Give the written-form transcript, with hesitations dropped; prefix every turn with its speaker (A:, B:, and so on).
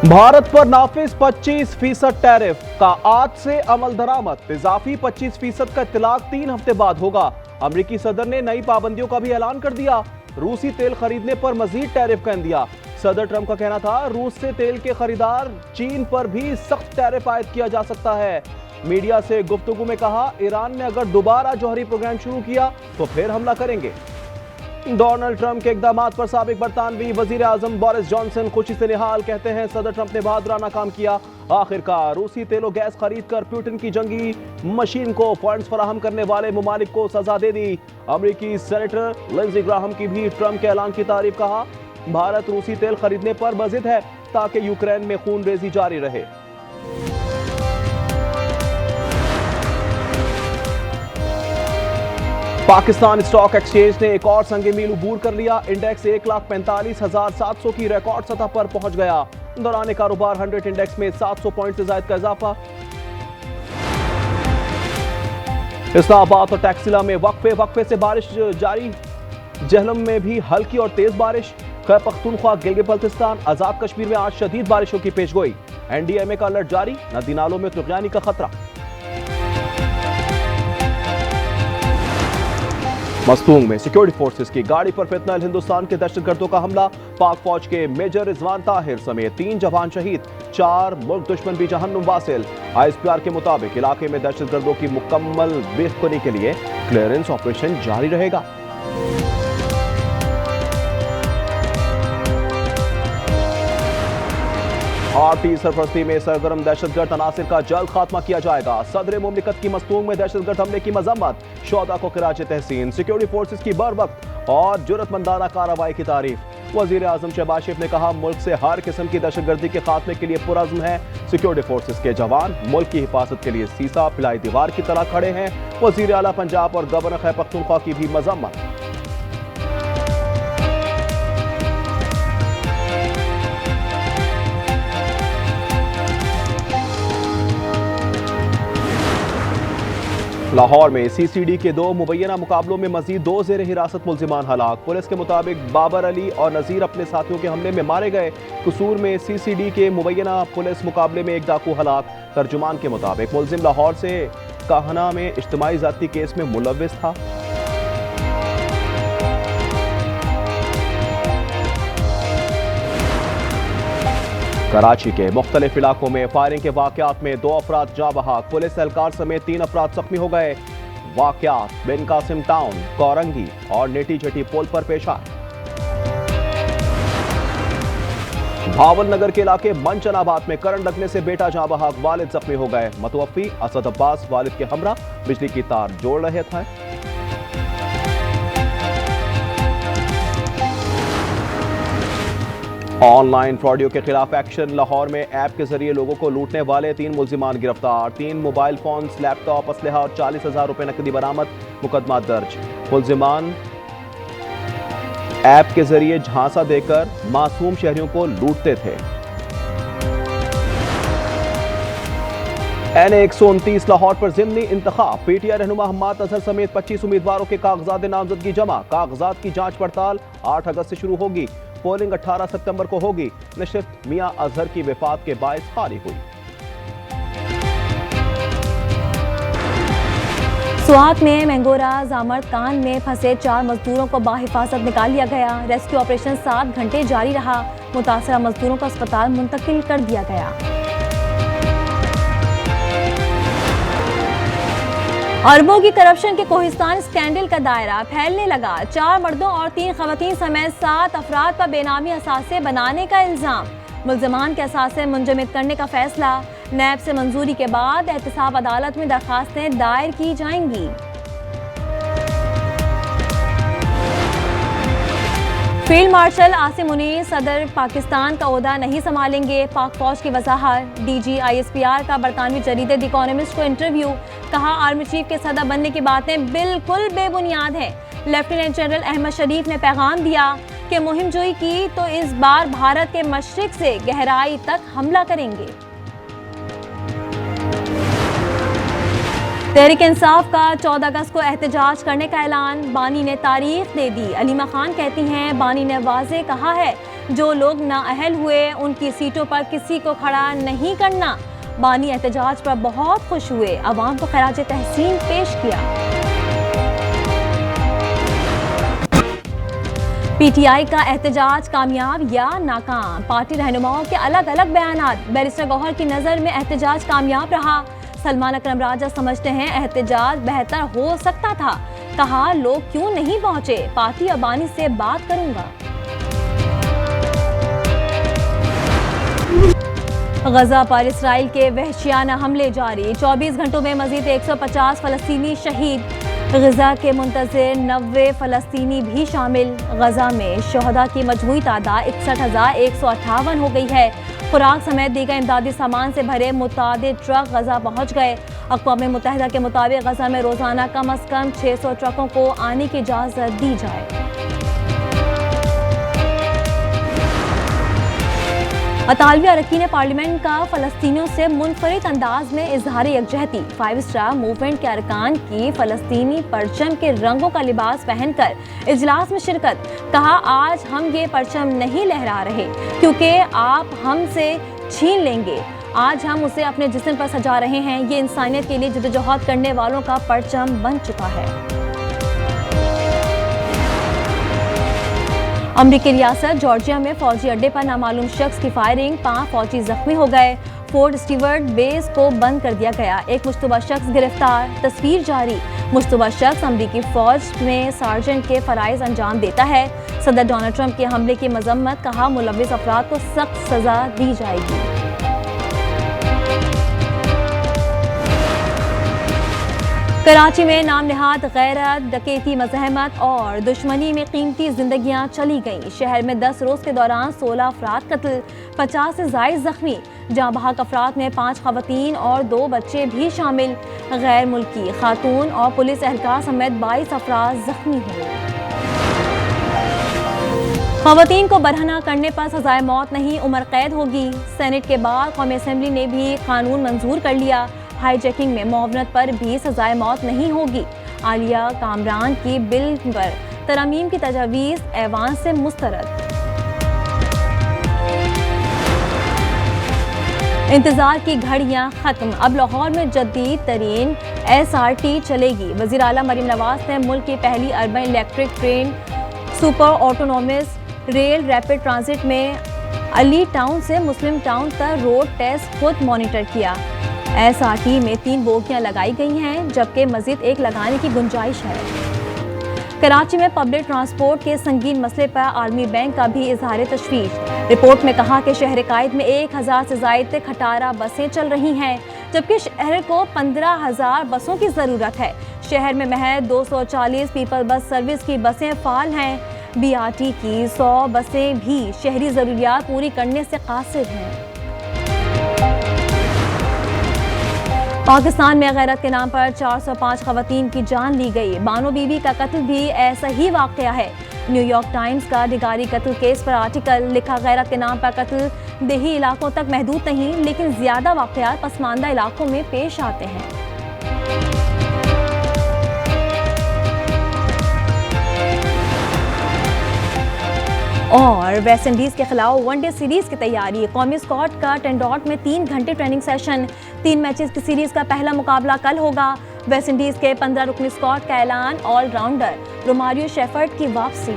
A: भारत पर नाफिज 25% टैरिफ का आज से अमल दरामद। इजाफी 25% का इत्तलाक 3 हफ्ते बाद होगा। अमरीकी सदर ने नई पाबंदियों का भी ऐलान कर दिया। रूसी तेल खरीदने पर मजीद टैरिफ का दिया। सदर ट्रंप का कहना था रूस से तेल के खरीदार चीन पर भी सख्त टैरिफ आयद किया जा सकता है। मीडिया से गुफ्तगू में कहा ईरान ने अगर दोबारा जौहरी प्रोग्राम शुरू किया तो फिर हमला करेंगे। डोनाल्ड ट्रंप के इक़दामात पर साबिक बरतानवी वजीर आजम बोरिस जॉनसन खुशी से निहाल। कहते हैं सदर ट्रंप ने बहादुराना काम किया। आखिरकार रूसी तेल और गैस खरीद कर पुतिन की जंगी मशीन को पॉइंट्स फराहम करने वाले मुमालिक को सजा दे दी। अमरीकी सेनेटर लिंडसे ग्राहम की भी ट्रंप के ऐलान की तारीफ। कहा भारत रूसी तेल खरीदने पर बजिद है ताकि यूक्रेन में खून रेजी जारी रहे। पाकिस्तान स्टॉक एक्सचेंज ने एक और संगे मील अबूर कर लिया। इंडेक्स 1,45,700 की रिकॉर्ड सतह पर पहुंच गया। दौरान कारोबार 100 इंडेक्स में 700 पॉइंट से ज्यादा का इजाफा। इस्लामाबाद और टैक्सिला में वक्फे से बारिश जारी। जहलम में भी हल्की और तेज बारिश। खैबर पख्तूनख्वा, गिलगित बल्तिस्तान, आजाद कश्मीर में आज शदीद बारिशों की पेशगोई। एनडीएमए का अलर्ट जारी। नदी नालों में तुगयानी का खतरा। मस्तूंग में सिक्योरिटी फोर्सेस की गाड़ी पर फितनल। हिंदुस्तान के दहशतगर्दों का हमला। पाक फौज के मेजर रिजवान ताहिर समेत 3 जवान शहीद। 4 मुल्क दुश्मन भी जहन्नुम वासिल। आईएसपीआर के मुताबिक इलाके में दहशतगर्दों की मुकम्मल बेखुदी के लिए क्लियरेंस ऑपरेशन जारी रहेगा। भारतीय सरपरस्ती में सरगर्म दहशतगर्द अनासिर का जल्द खात्मा किया जाएगा। सदर मुमलिकत की मस्तूंग में दहशतगर्द हमले की मजम्मत। शोहदा को खिराज तहसीन। सिक्योरिटी फोर्सेस की बरवक्त और जुर्रतमंदाना कार्रवाई की तारीफ। वजीर आजम शहबाज शरीफ ने कहा मुल्क से हर किस्म की दहशतगर्दी के खात्मे के लिए पुरअज़्म है। सिक्योरिटी फोर्सेस के जवान मुल्क की हिफाजत के लिए सीसा पिलाई दीवार की तरह खड़े हैं। वजीर आला पंजाब और गवर्नर खैबर पख्तूनख्वा की भी मजम्मत। लाहौर में सीसीडी के 2 मुबैना मुकाबलों में मजीद 2 ज़ेर हिरासत मुल्जिमान हलाक। पुलिस के मुताबिक बाबर अली और नज़ीर अपने साथियों के हमले में मारे गए। कसूर में सीसीडी के मुबैना पुलिस मुकाबले में एक डाकू हलाक। तर्जुमान के मुताबिक मुल्जिम लाहौर से काहना में इज्तिमाई ज़ाती केस में मुलव्विस था। कराची के मुख्तलिफ इलाकों में फायरिंग के वाकयात में 2 अफराद जाँ बहक। पुलिस एहलकार समेत 3 अफराद जख्मी हो गए। वाकयात बिन कासिम टाउन, कोरंगी और नेटी झटी पुल पर पेश आए। भावल नगर के इलाके मनचनाबाद में करंट लगने से बेटा जाँ बहक, वालिद जख्मी हो गए। मुतवफ़ी असद अब्बास वालिद के हमरा बिजली की तार जोड़ रहे थे। ऑनलाइन फ्रॉडियों के खिलाफ एक्शन। लाहौर में ऐप के जरिए लोगों को लूटने वाले 3 मुल्जिमान गिरफ्तार। 3 मोबाइल फोन्स, लैपटॉप, असलहा और 40,000 रुपए नकदी बरामद। मुकदमा दर्ज। मुल्जिमान ऐप के जरिए झांसा देकर मासूम शहरियों को लूटते थे। NA-129 लाहौर पर ज़िमनी इंतखाब। पीटीआई रहनुमा हम्माद अजहर समेत 25 उम्मीदवारों के कागजात नामजदगी जमा। कागजात की जांच पड़ताल 8 अगस्त से शुरू होगी। पोलिंग 18 सितंबर को होगी। नशिस्त मियां अजहर की वफात के बायस खाली हुई।
B: स्वात में मैंगोरा जामर्द कान में फंसे 4 मजदूरों को बाहिफाजत निकाल लिया गया। रेस्क्यू ऑपरेशन 7 घंटे जारी रहा। मुतासरा मजदूरों को अस्पताल मुंतकिल कर दिया गया। अरबों की करप्शन के कोहिस्तान स्कैंडल का दायरा फैलने लगा। 4 मर्दों और 3 खवातीन समेत 7 अफराद पर बेनामी असासे बनाने का इल्जाम। मुल्जिमान के असासे मुंजमद करने का फैसला। नैब से मंजूरी के बाद एहतसाब अदालत में दरखास्तें दायर की जाएंगी। फील्ड मार्शल आसिम मुनीर सदर पाकिस्तान का ओहदा नहीं संभालेंगे। पाक फौज की वजाहत। डीजी ISPR का बरतानवी जरीदे द इकोनॉमिस्ट को इंटरव्यू। कहा आर्मी चीफ के सदर बनने की बातें बिल्कुल बेबुनियाद हैं। लेफ्टिनेंट जनरल अहमद शरीफ ने पैगाम दिया कि मुहिम जोई की तो इस बार भारत के मशरिक से गहराई तक हमला करेंगे। तहरीक इंसाफ का 14 अगस्त को एहतजाज करने का ऐलान, बानी ने तारीख दे दी। अलीमा खान कहती हैं, बानी ने वाज़े कहा है जो लोग नाअहल हुए उनकी सीटों पर किसी को खड़ा नहीं करना। बानी एहतजाज पर बहुत खुश हुए, अवाम को खराज तहसीन पेश किया। पीटीआई का एहतजाज कामयाब या नाकाम, पार्टी रहनुमाओं के अलग अलग बयानात। बैरिस्टर गौहर की नज़र में एहतजाज कामयाब रहा। सलमान अकरम राजा समझते हैं एहतजाज बेहतर हो सकता था। कहा लोग क्यों नहीं पहुंचे, पार्टी और बानी से बात करूंगा। गजा पर इसराइल के वहशियाना हमले जारी, 24 घंटों में मजीद 150 फलस्तीनी शहीद। गजा के मुंतज़िर 90 फलस्तीनी भी शामिल। गजा में शहदा की मजमूई तादाद 61,158 हो गई है। खुराक समेत दीगर इमदादी सामान से भरे मुतादिद ट्रक गजा पहुंच गए। अक़वाम मुत्तहिदा के मुताबिक गजा में रोजाना कम अज कम 600 ट्रकों को आने की इजाज़त दी जाए। अतालवी अरकान पार्लियामेंट का फलस्तीनियों से मुनफरिद अंदाज में इजहार यकजहती। 5 स्टार मूवमेंट के अरकान की फलस्तीनी परचम के रंगों का लिबास पहनकर इजलास में शिरकत। कहा आज हम ये परचम नहीं लहरा रहे क्योंकि आप हमसे छीन लेंगे, आज हम उसे अपने जिस्म पर सजा रहे हैं। ये इंसानियत के लिए जद्दोजहद करने वालों का परचम बन चुका है। अमरीकी रियासत जॉर्जिया में फौजी अड्डे पर नामालूम शख्स की फायरिंग, 5 फौजी जख्मी हो गए। फोर्ट स्टीवर्ट बेस को बंद कर दिया गया, एक मुश्तबा शख्स गिरफ्तार। तस्वीर जारी, मुश्तबा शख्स अमरीकी फौज में सार्जेंट के फराइज अंजाम देता है। सदर डोनाल्ड ट्रंप के हमले की मजम्मत, कहा मुलव्विस अफराद को सख्त सजा दी जाएगी। कराची में नाम निहाद गैरत, डकैती, मज़ाहमत और दुश्मनी में कीमती जिंदगियां चली गईं। शहर में 10 रोज़ के दौरान 16 अफराद कत्ल, 50 से ज़ायद जख्मी। जहां बहक अफराद में 5 ख़वातीन और 2 बच्चे भी शामिल। गैर मुल्की खातून और पुलिस एहलकार समेत 22 अफराद जख्मी हुए। ख़वातीन को बरहना करने पर सजाए मौत नहीं, उम्र कैद होगी। सेनेट के बाद कौमी असम्बली ने भी कानून मंजूर कर लिया। हाईजैकिंग में मुआवनत पर भी सजाए मौत नहीं होगी। आलिया कामरान की बिल पर तरमीम की तजवीज़ ऐवान से मुस्तरद। इंतजार की घड़ियां खत्म, अब लाहौर में जदीद तरीन SRT चलेगी। वज़ीर आला मरीम नवाज ने मुल्क की पहली urban electric train super autonomous rail rapid transit में अली टाउन से मुस्लिम टाउन तक रोड टेस्ट खुद मॉनिटर किया। SRT में 3 बोगियां लगाई गई हैं, जबकि मजीद 1 लगाने की गुंजाइश है। कराची में पब्लिक ट्रांसपोर्ट के संगीन मसले पर आर्मी बैंक का भी इजहार तशवीश। रिपोर्ट में कहा कि शहर कायद में 1000 से ज़ायद खटारा बसें चल रही हैं, जबकि शहर को 15,000 बसों की ज़रूरत है। शहर में महज 240 पीपल बस सर्विस की बसें फ़ाल हैं। BRT की 100 बसें भी शहरी ज़रूरियात पूरी करने से कासिर हैं। पाकिस्तान में गैरत के नाम पर 405 ख़वातीन की जान ली गई। बानो बीबी का कत्ल भी ऐसा ही वाक़या है। न्यूयॉर्क टाइम्स का डिगारी कत्ल केस पर आर्टिकल लिखा, गैरत के नाम पर कत्ल देही इलाकों तक महदूद नहीं, लेकिन ज़्यादा वाक़यात पसमानदा इलाकों में पेश आते हैं। और वेस्ट इंडीज़ के खिलाफ वनडे सीरीज़ की तैयारी, कौमी स्क्वाड का टेंडोट में 3 घंटे ट्रेनिंग सेशन। 3 मैचेस की सीरीज़ का पहला मुकाबला कल होगा। वेस्ट इंडीज़ के 15 रुकनी स्क्वाड का ऐलान, ऑलराउंडर रोमारियो शेफर्ड की वापसी।